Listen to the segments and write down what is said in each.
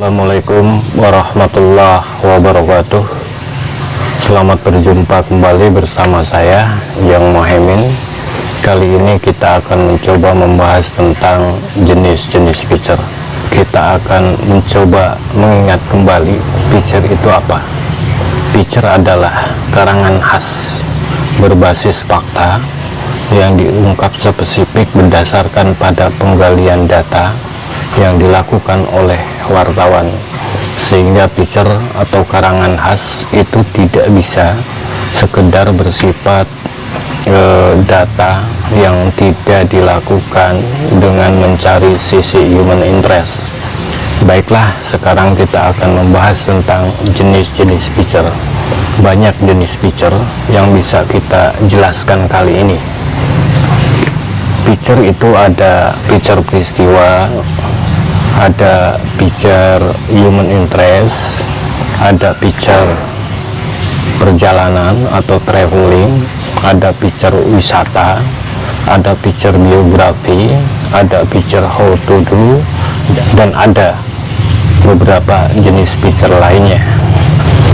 Assalamualaikum warahmatullahi wabarakatuh. Selamat berjumpa kembali bersama saya Yang Mohaimin. Kali ini kita akan mencoba membahas tentang jenis-jenis pitcher. Kita akan mencoba mengingat kembali pitcher itu apa. Pitcher adalah karangan khas berbasis fakta yang diungkap spesifik berdasarkan pada penggalian data yang dilakukan oleh wartawan, sehingga pitcher atau karangan khas itu tidak bisa sekedar bersifat data yang tidak dilakukan dengan mencari sisi human interest. Baiklah, sekarang kita akan membahas tentang jenis-jenis pitcher. Banyak jenis pitcher yang bisa kita jelaskan kali ini. Pitcher itu ada pitcher peristiwa, ada pitcher human interest, ada pitcher perjalanan atau traveling, ada pitcher wisata, ada pitcher biografi, ada pitcher how to do, dan ada beberapa jenis pitcher lainnya.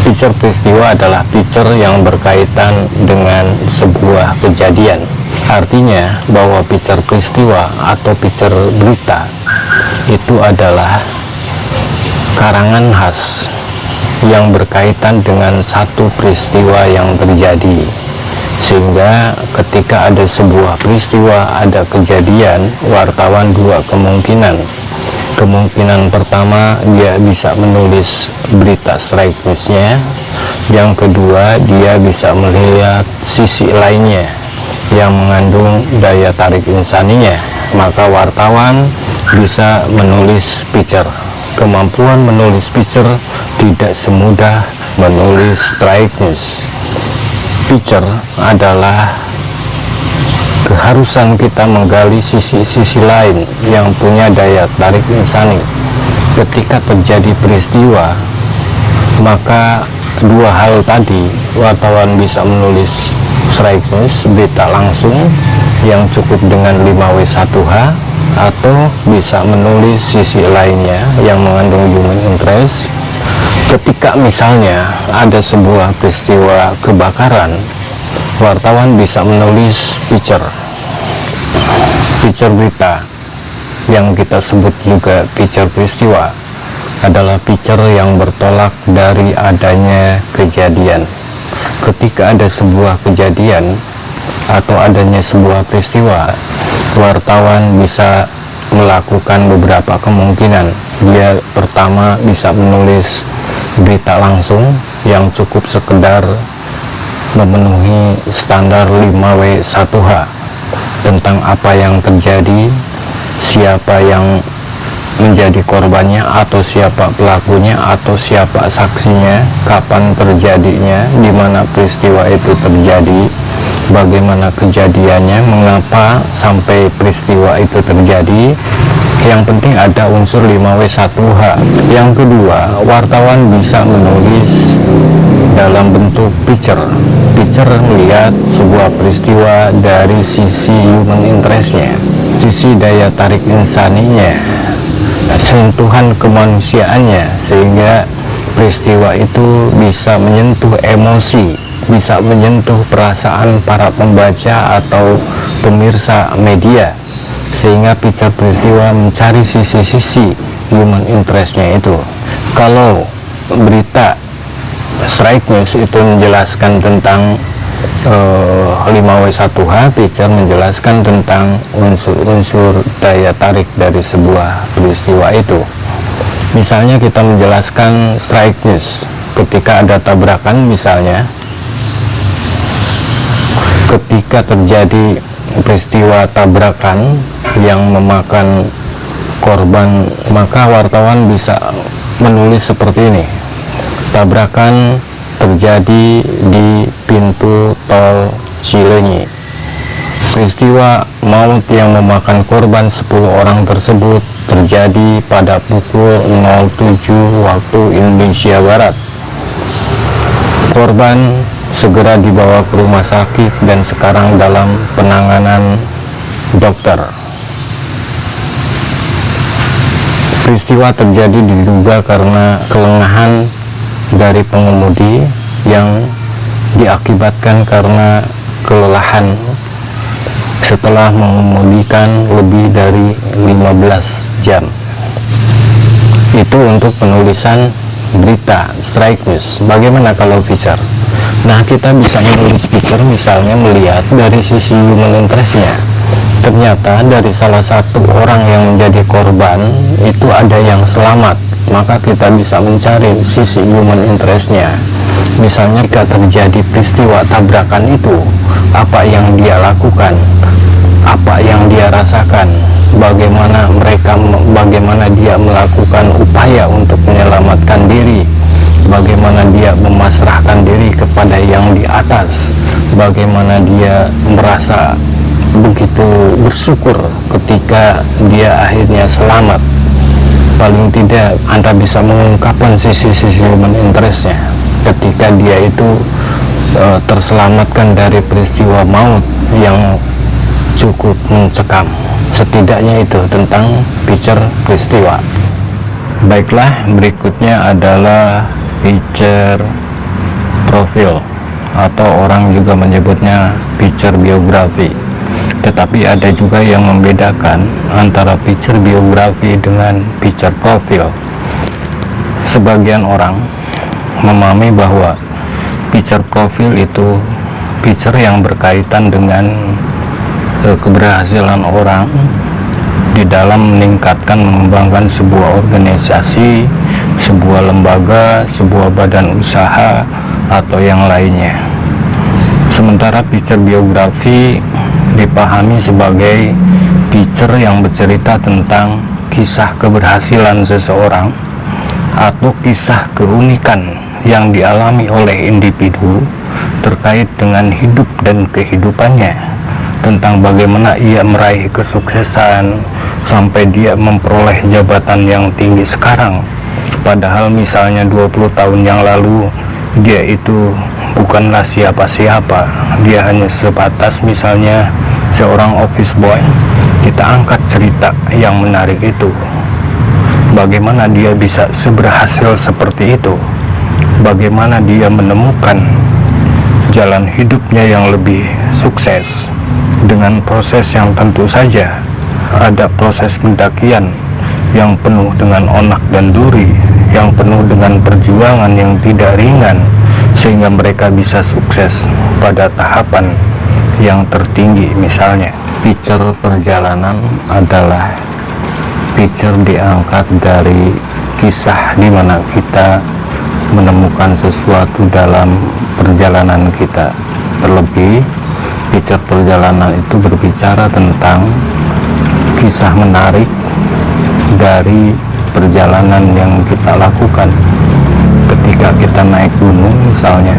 Pitcher peristiwa adalah pitcher yang berkaitan dengan sebuah kejadian. Artinya bahwa pitcher peristiwa atau pitcher berita itu adalah karangan khas yang berkaitan dengan satu peristiwa yang terjadi, sehingga ketika ada sebuah peristiwa, ada kejadian, wartawan dua kemungkinan. Kemungkinan pertama, dia bisa menulis berita straight news-nya. Yang kedua, dia bisa melihat sisi lainnya yang mengandung daya tarik insaninya. Maka wartawan bisa menulis pitcher. Kemampuan menulis pitcher tidak semudah menulis straight news. Pitcher adalah keharusan kita menggali sisi-sisi lain yang punya daya tarik insani. Ketika terjadi peristiwa, maka dua hal tadi, wartawan bisa menulis straight news, berita langsung yang cukup dengan 5W1H, atau bisa menulis sisi lainnya yang mengandung human interest. Ketika misalnya ada sebuah peristiwa kebakaran, wartawan bisa menulis pitcher berita yang kita sebut juga pitcher peristiwa, adalah pitcher yang bertolak dari adanya kejadian. Ketika ada sebuah kejadian atau adanya sebuah peristiwa, wartawan bisa melakukan beberapa kemungkinan. Dia pertama bisa menulis berita langsung yang cukup sekedar memenuhi standar 5W1H tentang apa yang terjadi, siapa yang menjadi korbannya, atau siapa pelakunya, atau siapa saksinya, kapan terjadinya, di mana peristiwa itu terjadi, bagaimana kejadiannya, mengapa sampai peristiwa itu terjadi. Yang penting ada unsur 5W1H. Yang kedua, wartawan bisa menulis dalam bentuk pitcher. Pitcher melihat sebuah peristiwa dari sisi human interest-nya, sisi daya tarik insaninya, sentuhan kemanusiaannya, sehingga peristiwa itu bisa menyentuh emosi, bisa menyentuh perasaan para pembaca atau pemirsa media, sehingga pitcher peristiwa mencari sisi-sisi human interest-nya itu. Kalau berita straight news itu menjelaskan tentang 5W1H, pitcher menjelaskan tentang unsur-unsur daya tarik dari sebuah peristiwa itu. Misalnya kita menjelaskan straight news ketika ada tabrakan, misalnya ketika terjadi peristiwa tabrakan yang memakan korban, maka wartawan bisa menulis seperti ini: tabrakan terjadi di pintu tol Cileunyi. Peristiwa maut yang memakan korban 10 orang tersebut terjadi pada pukul 07 waktu Indonesia Barat. Korban segera dibawa ke rumah sakit dan sekarang dalam penanganan dokter. Peristiwa terjadi diduga karena kelengahan dari pengemudi yang diakibatkan karena kelelahan setelah mengemudikan lebih dari 15 jam. Itu untuk penulisan berita strike news. Bagaimana kalau feature? Nah, kita bisa menulis feature misalnya melihat dari sisi human interestnya. Ternyata dari salah satu orang yang menjadi korban itu ada yang selamat, maka kita bisa mencari sisi human interestnya. Misalnya jika terjadi peristiwa tabrakan itu, apa yang dia lakukan, apa yang dia rasakan, bagaimana dia melakukan upaya untuk menyelamatkan diri, bagaimana dia memasrahkan diri kepada yang di atas, bagaimana dia merasa begitu bersyukur ketika dia akhirnya selamat. Paling tidak Anda bisa mengungkapkan sisi-sisi human interestnya ketika dia itu terselamatkan dari peristiwa maut yang cukup mencekam. Setidaknya itu tentang picture peristiwa. Baiklah, berikutnya adalah picture profil, atau orang juga menyebutnya picture biografi. Tetapi ada juga yang membedakan antara picture biografi dengan picture profil. Sebagian orang memahami bahwa picture profil itu picture yang berkaitan dengan keberhasilan orang di dalam meningkatkan, mengembangkan sebuah organisasi, sebuah lembaga, sebuah badan usaha, atau yang lainnya. Sementara picture biografi dipahami sebagai picture yang bercerita tentang kisah keberhasilan seseorang atau kisah keunikan yang dialami oleh individu terkait dengan hidup dan kehidupannya, tentang bagaimana ia meraih kesuksesan sampai dia memperoleh jabatan yang tinggi sekarang, padahal misalnya 20 tahun yang lalu dia itu bukanlah siapa-siapa, dia hanya sebatas misalnya seorang office boy. Kita angkat cerita yang menarik itu, bagaimana dia bisa seberhasil seperti itu, bagaimana dia menemukan jalan hidupnya yang lebih sukses dengan proses yang tentu saja ada proses pendakian yang penuh dengan onak dan duri, yang penuh dengan perjuangan yang tidak ringan, sehingga mereka bisa sukses pada tahapan yang tertinggi. Misalnya picture perjalanan adalah picture diangkat dari kisah di mana kita menemukan sesuatu dalam perjalanan kita. Terlebih picture perjalanan itu berbicara tentang kisah menarik dari perjalanan yang kita lakukan. Ketika kita naik gunung misalnya,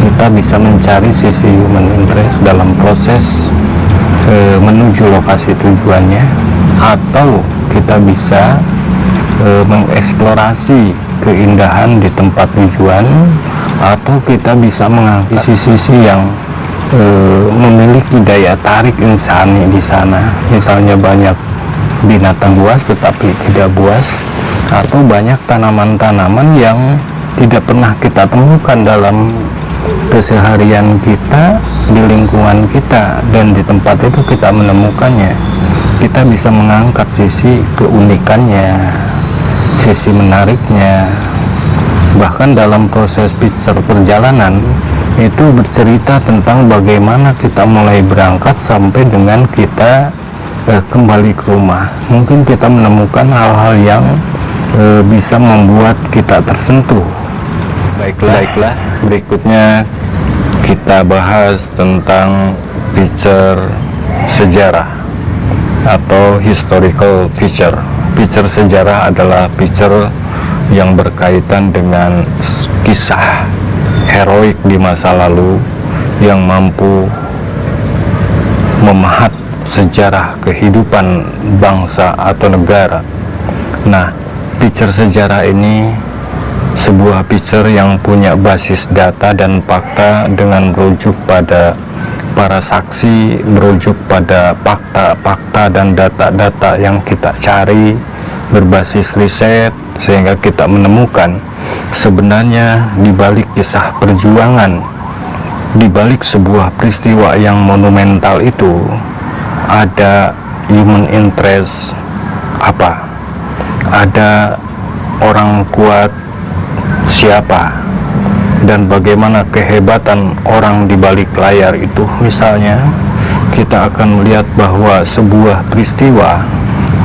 kita bisa mencari sisi human interest dalam proses menuju lokasi tujuannya, atau kita bisa mengeksplorasi keindahan di tempat tujuan, atau kita bisa mengambil sisi-sisi yang memiliki daya tarik insani di sana. Misalnya banyak binatang buas tetapi tidak buas, atau banyak tanaman-tanaman yang tidak pernah kita temukan dalam keseharian kita, di lingkungan kita, dan di tempat itu kita menemukannya. Kita bisa mengangkat sisi keunikannya, sisi menariknya. Bahkan dalam proses picture perjalanan itu bercerita tentang bagaimana kita mulai berangkat sampai dengan kita kembali ke rumah. Mungkin kita menemukan hal-hal yang bisa membuat kita tersentuh. Baiklah, berikutnya kita bahas tentang picture sejarah atau historical picture. Picture sejarah adalah picture yang berkaitan dengan kisah heroik di masa lalu yang mampu memahat sejarah kehidupan bangsa atau negara. Nah, picture sejarah ini sebuah picture yang punya basis data dan fakta dengan merujuk pada para saksi, merujuk pada fakta-fakta dan data-data yang kita cari, berbasis riset, sehingga kita menemukan sebenarnya di balik kisah perjuangan, di balik sebuah peristiwa yang monumental itu ada human interest apa? Ada orang kuat siapa, dan bagaimana kehebatan orang di balik layar itu. Misalnya kita akan melihat bahwa sebuah peristiwa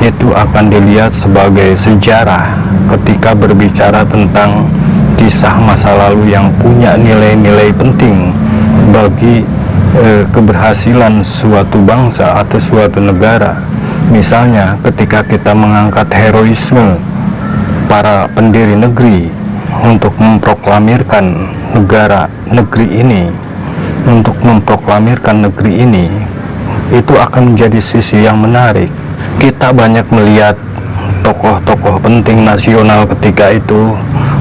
itu akan dilihat sebagai sejarah ketika berbicara tentang kisah masa lalu yang punya nilai-nilai penting bagi keberhasilan suatu bangsa atau suatu negara. Misalnya ketika kita mengangkat heroisme para pendiri negeri untuk memproklamirkan negeri ini, itu akan menjadi sisi yang menarik. Kita banyak melihat tokoh-tokoh penting nasional ketika itu,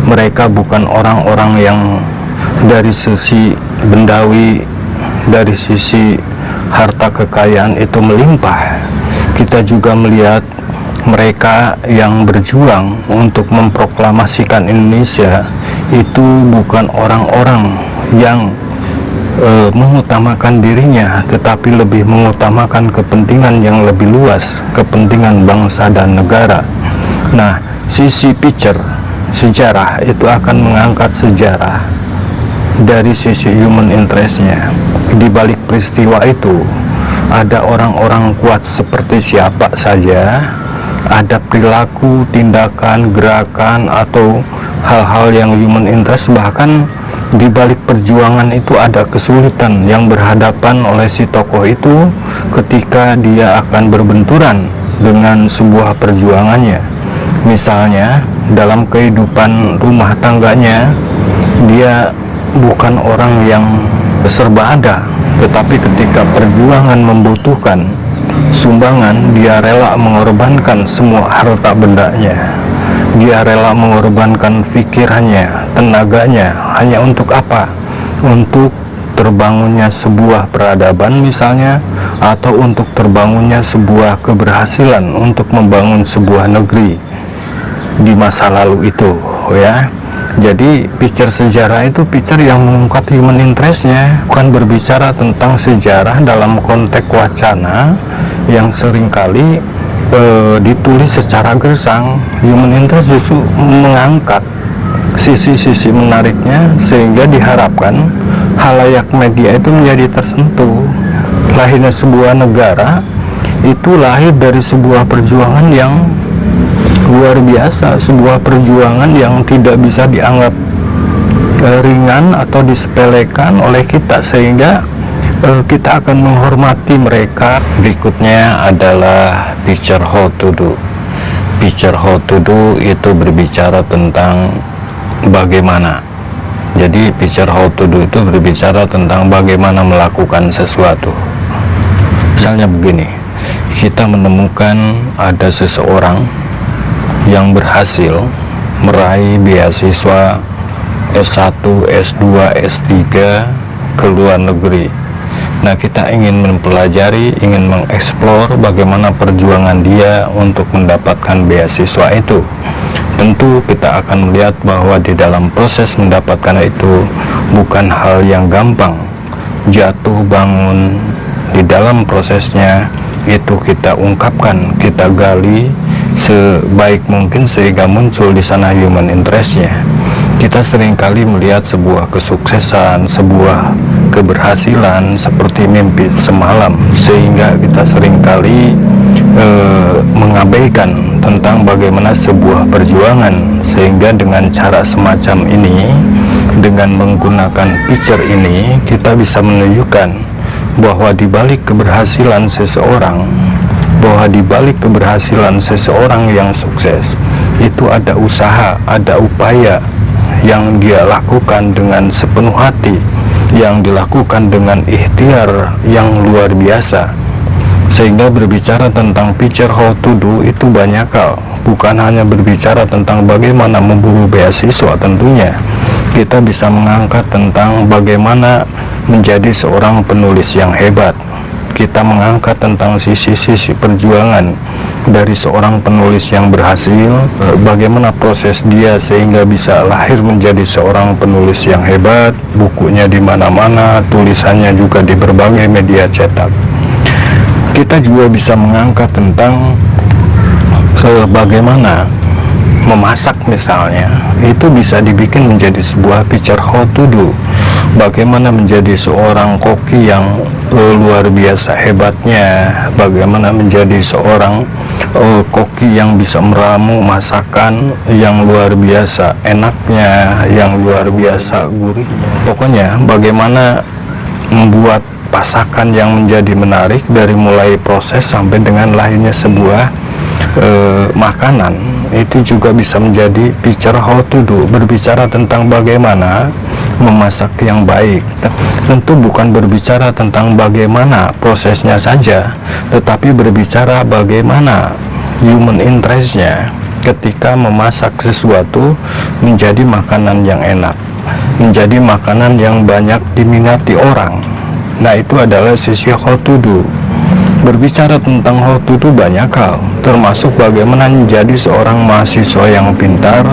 mereka bukan orang-orang yang dari sisi bendawi, dari sisi harta kekayaan itu melimpah. Kita juga melihat mereka yang berjuang untuk memproklamasikan Indonesia itu bukan orang-orang yang mengutamakan dirinya, tetapi lebih mengutamakan kepentingan yang lebih luas, kepentingan bangsa dan negara. Nah, sisi picture sejarah itu akan mengangkat sejarah dari sisi human interestnya. Di balik peristiwa itu ada orang-orang kuat seperti siapa saja, ada perilaku, tindakan, gerakan, atau hal-hal yang human interest. Bahkan di balik perjuangan itu ada kesulitan yang berhadapan oleh si tokoh itu ketika dia akan berbenturan dengan sebuah perjuangannya. Misalnya dalam kehidupan rumah tangganya, dia bukan orang yang serba ada, tetapi ketika perjuangan membutuhkan sumbangan, dia rela mengorbankan semua harta bendanya. Dia rela mengorbankan pikirannya, tenaganya, hanya untuk apa? Untuk terbangunnya sebuah peradaban misalnya, atau untuk terbangunnya sebuah keberhasilan untuk membangun sebuah negeri di masa lalu itu, ya. Jadi picture sejarah itu picture yang mengungkap human interestnya, bukan berbicara tentang sejarah dalam konteks wacana yang seringkali ditulis secara gersang. Human interest justru mengangkat sisi-sisi menariknya, sehingga diharapkan halayak media itu menjadi tersentuh. Lahirnya sebuah negara itu lahir dari sebuah perjuangan yang luar biasa, sebuah perjuangan yang tidak bisa dianggap ringan atau disepelekan oleh kita, sehingga kita akan menghormati mereka. Berikutnya adalah picture how to do. Picture how to do itu berbicara tentang bagaimana. Jadi picture how to do itu berbicara tentang bagaimana melakukan sesuatu. Misalnya begini, kita menemukan ada seseorang yang berhasil meraih beasiswa S1, S2, S3 ke luar negeri. Nah, kita ingin mempelajari, ingin mengeksplor bagaimana perjuangan dia untuk mendapatkan beasiswa itu. Tentu kita akan melihat bahwa di dalam proses mendapatkan itu bukan hal yang gampang. Jatuh bangun di dalam prosesnya itu kita ungkapkan, kita gali sebaik mungkin sehingga muncul di sana human interestnya. Kita seringkali melihat sebuah kesuksesan, sebuah keberhasilan seperti mimpi semalam, sehingga kita seringkali mengabaikan tentang bagaimana sebuah perjuangan. Sehingga dengan cara semacam ini, dengan menggunakan picture ini, kita bisa menunjukkan bahwa di balik keberhasilan seseorang, yang sukses itu ada usaha, ada upaya yang dia lakukan dengan sepenuh hati, yang dilakukan dengan ikhtiar yang luar biasa. Sehingga berbicara tentang picture how to do itu banyak hal, bukan hanya berbicara tentang bagaimana memburu beasiswa. Tentunya kita bisa mengangkat tentang bagaimana menjadi seorang penulis yang hebat. Kita mengangkat tentang sisi-sisi perjuangan dari seorang penulis yang berhasil, bagaimana proses dia sehingga bisa lahir menjadi seorang penulis yang hebat, bukunya di mana-mana, tulisannya juga di berbagai media cetak. Kita juga bisa mengangkat tentang bagaimana memasak misalnya, itu bisa dibikin menjadi sebuah picture how to do. Bagaimana menjadi seorang koki yang luar biasa hebatnya, bagaimana menjadi seorang koki yang bisa meramu masakan yang luar biasa enaknya, yang luar biasa gurih. Pokoknya bagaimana membuat masakan yang menjadi menarik dari mulai proses sampai dengan lahirnya sebuah makanan, itu juga bisa menjadi picture how to do, berbicara tentang bagaimana memasak yang baik. Tentu bukan berbicara tentang bagaimana prosesnya saja, tetapi berbicara bagaimana human interestnya ketika memasak sesuatu menjadi makanan yang enak, menjadi makanan yang banyak diminati orang. Nah, itu adalah sisi how to do. Berbicara tentang how to do banyak hal, termasuk bagaimana menjadi seorang mahasiswa yang pintar,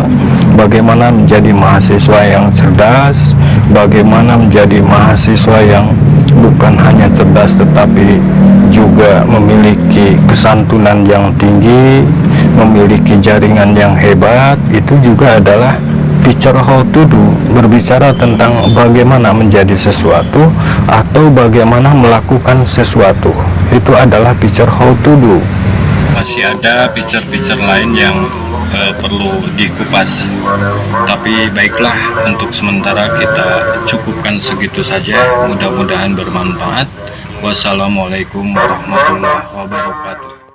bagaimana menjadi mahasiswa yang cerdas, bagaimana menjadi mahasiswa yang bukan hanya cerdas tetapi juga memiliki kesantunan yang tinggi, memiliki jaringan yang hebat. Itu juga adalah picture how to do, berbicara tentang bagaimana menjadi sesuatu atau bagaimana melakukan sesuatu. Itu adalah picture how to do. Masih ada picture-picture lain yang perlu dikupas, tapi baiklah, untuk sementara kita cukupkan segitu saja. Mudah-mudahan bermanfaat. Wassalamualaikum warahmatullahi wabarakatuh.